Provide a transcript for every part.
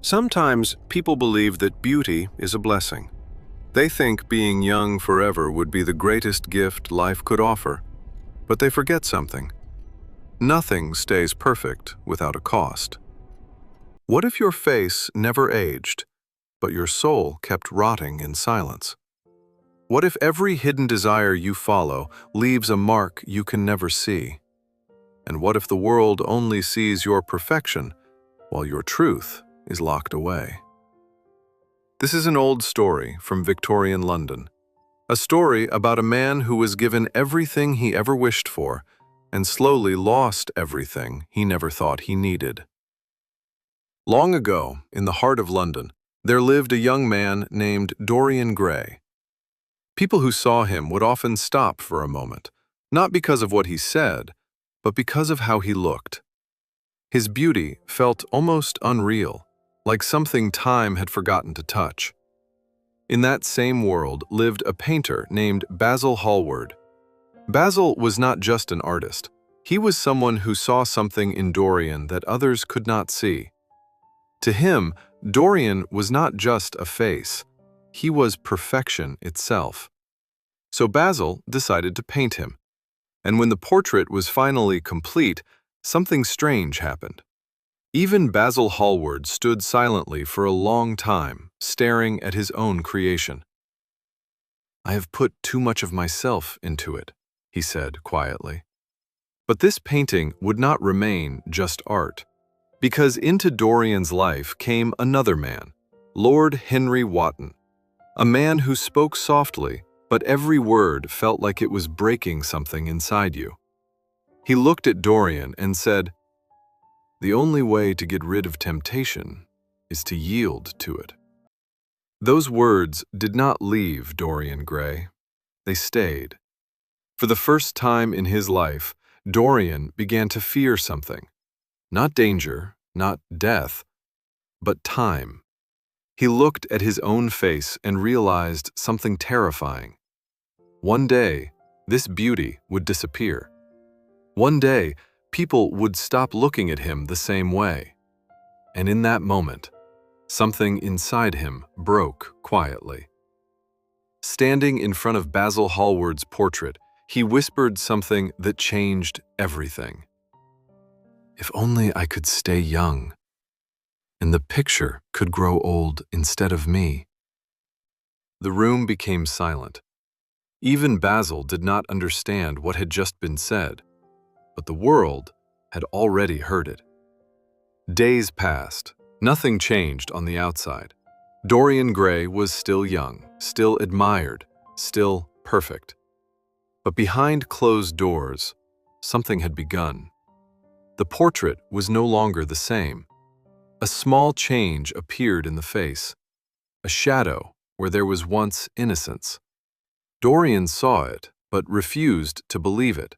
Sometimes people believe that beauty is a blessing. They think being young forever would be the greatest gift life could offer, but they forget something. Nothing stays perfect without a cost. What if your face never aged, but your soul kept rotting in silence? What if every hidden desire you follow leaves a mark you can never see? And what if the world only sees your perfection while your truth is locked away? This is an old story from Victorian London. A story about a man who was given everything he ever wished for and slowly lost everything he never thought he needed. Long ago, in the heart of London, there lived a young man named Dorian Gray. People who saw him would often stop for a moment, not because of what he said, but because of how he looked. His beauty felt almost unreal, like something time had forgotten to touch. In that same world lived a painter named Basil Hallward. Basil was not just an artist. He was someone who saw something in Dorian that others could not see. To him, Dorian was not just a face. He was perfection itself. So Basil decided to paint him. And when the portrait was finally complete, something strange happened. Even Basil Hallward stood silently for a long time, staring at his own creation. "I have put too much of myself into it," he said quietly. But this painting would not remain just art, because into Dorian's life came another man, Lord Henry Wotton, a man who spoke softly, but every word felt like it was breaking something inside you. He looked at Dorian and said, "The only way to get rid of temptation is to yield to it." Those words did not leave Dorian Gray. They stayed. For the first time in his life, Dorian began to fear something. Not danger, not death, but time. He looked at his own face and realized something terrifying. One day, this beauty would disappear. One day, people would stop looking at him the same way. And in that moment, something inside him broke quietly. Standing in front of Basil Hallward's portrait, he whispered something that changed everything. "If only I could stay young, and the picture could grow old instead of me." The room became silent. Even Basil did not understand what had just been said, but the world had already heard it. Days passed. Nothing changed on the outside. Dorian Gray was still young, still admired, still perfect. But behind closed doors, something had begun. The portrait was no longer the same. A small change appeared in the face, a shadow where there was once innocence. Dorian saw it, but refused to believe it,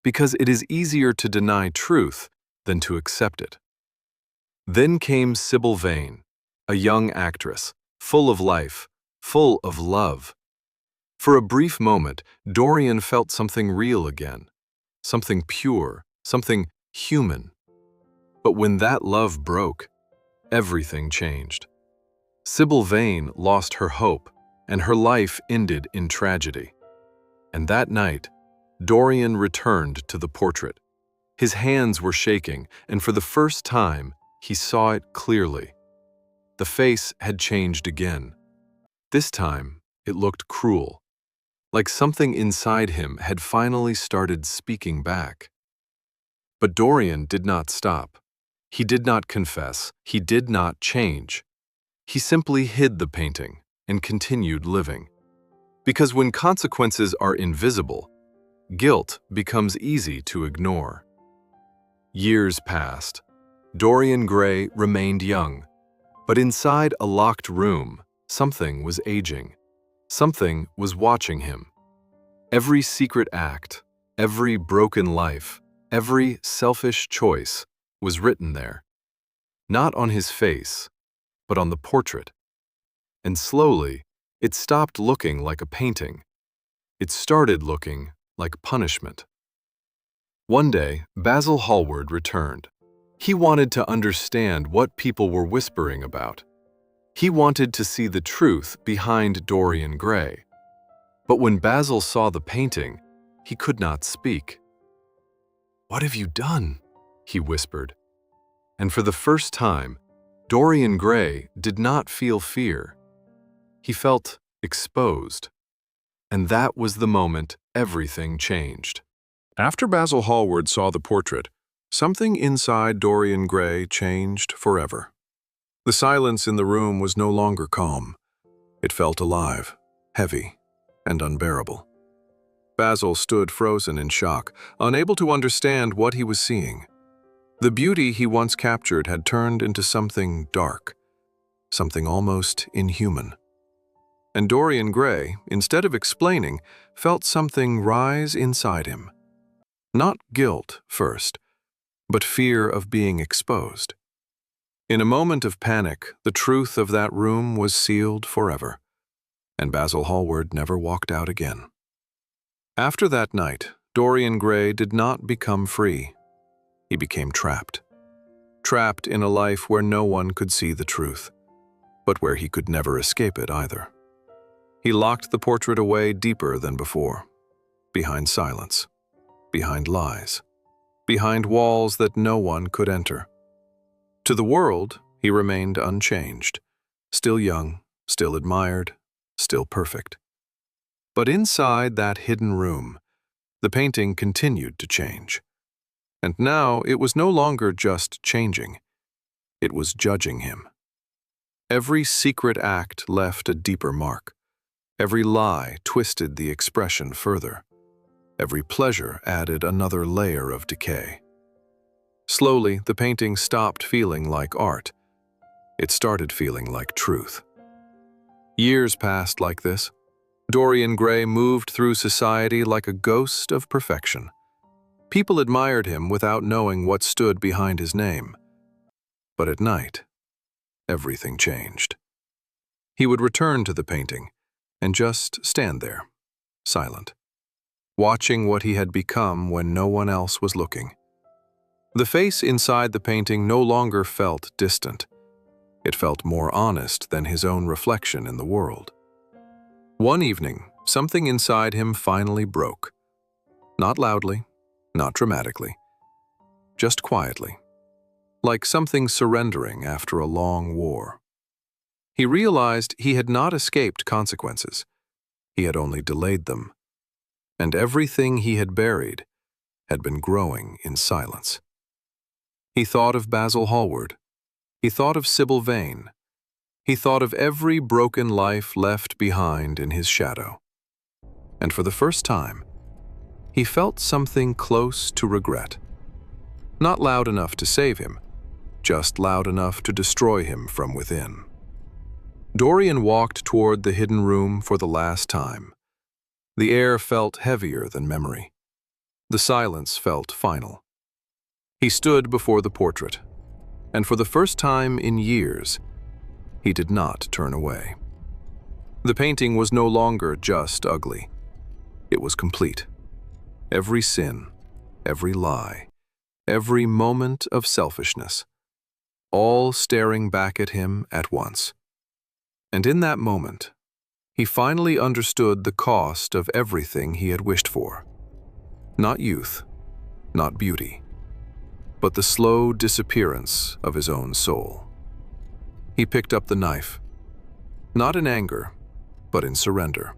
because it is easier to deny truth than to accept it. Then came Sybil Vane, a young actress, full of life, full of love. For a brief moment, Dorian felt something real again, something pure, something human. But when that love broke, everything changed. Sybil Vane lost her hope, and her life ended in tragedy. And that night, Dorian returned to the portrait. His hands were shaking, and for the first time, he saw it clearly. The face had changed again. This time, it looked cruel, like something inside him had finally started speaking back. But Dorian did not stop. He did not confess. He did not change. He simply hid the painting and continued living. Because when consequences are invisible, guilt becomes easy to ignore. Years passed. Dorian Gray remained young, but inside a locked room, something was aging. Something was watching him. Every secret act, every broken life, every selfish choice was written there. Not on his face, but on the portrait. And slowly, it stopped looking like a painting. It started looking like punishment. One day, Basil Hallward returned. He wanted to understand what people were whispering about. He wanted to see the truth behind Dorian Gray. But when Basil saw the painting, he could not speak. "What have you done?" he whispered. And for the first time, Dorian Gray did not feel fear. He felt exposed. And that was the moment everything changed. After Basil Hallward saw the portrait, something inside Dorian Gray changed forever. The silence in the room was no longer calm. It felt alive, heavy, and unbearable. Basil stood frozen in shock, unable to understand what he was seeing. The beauty he once captured had turned into something dark, something almost inhuman. And Dorian Gray, instead of explaining, felt something rise inside him. Not guilt first, but fear of being exposed. In a moment of panic, the truth of that room was sealed forever, and Basil Hallward never walked out again. After that night, Dorian Gray did not become free. He became trapped. Trapped in a life where no one could see the truth, but where he could never escape it either. He locked the portrait away deeper than before, behind silence, behind lies, behind walls that no one could enter. To the world, he remained unchanged, still young, still admired, still perfect. But inside that hidden room, the painting continued to change. And now it was no longer just changing, it was judging him. Every secret act left a deeper mark. Every lie twisted the expression further. Every pleasure added another layer of decay. Slowly, the painting stopped feeling like art. It started feeling like truth. Years passed like this. Dorian Gray moved through society like a ghost of perfection. People admired him without knowing what stood behind his name. But at night, everything changed. He would return to the painting and just stand there, silent, watching what he had become when no one else was looking. The face inside the painting no longer felt distant. It felt more honest than his own reflection in the world. One evening, something inside him finally broke. Not loudly, not dramatically, just quietly, like something surrendering after a long war. He realized he had not escaped consequences. He had only delayed them. And everything he had buried had been growing in silence. He thought of Basil Hallward. He thought of Sybil Vane. He thought of every broken life left behind in his shadow. And for the first time, he felt something close to regret. Not loud enough to save him, just loud enough to destroy him from within. Dorian walked toward the hidden room for the last time. The air felt heavier than memory. The silence felt final. He stood before the portrait, and for the first time in years, he did not turn away. The painting was no longer just ugly. It was complete. Every sin, every lie, every moment of selfishness, all staring back at him at once. And in that moment, he finally understood the cost of everything he had wished for. Not youth, not beauty, but the slow disappearance of his own soul. He picked up the knife, not in anger, but in surrender.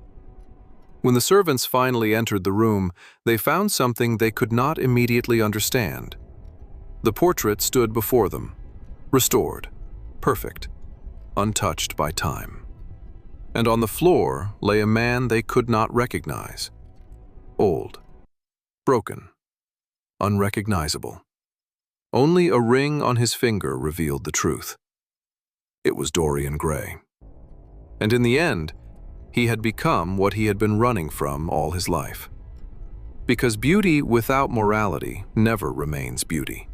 When the servants finally entered the room, they found something they could not immediately understand. The portrait stood before them, restored, perfect, untouched by time. And on the floor lay a man they could not recognize. Old, broken, unrecognizable. Only a ring on his finger revealed the truth. It was Dorian Gray. And in the end, he had become what he had been running from all his life. Because beauty without morality never remains beauty.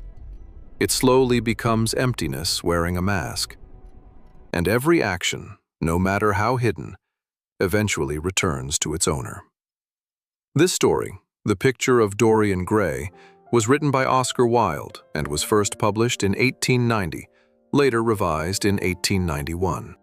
It slowly becomes emptiness wearing a mask. And every action, no matter how hidden, eventually returns to its owner. This story, the picture of Dorian Gray, was written by Oscar Wilde and was first published in 1890, later revised in 1891.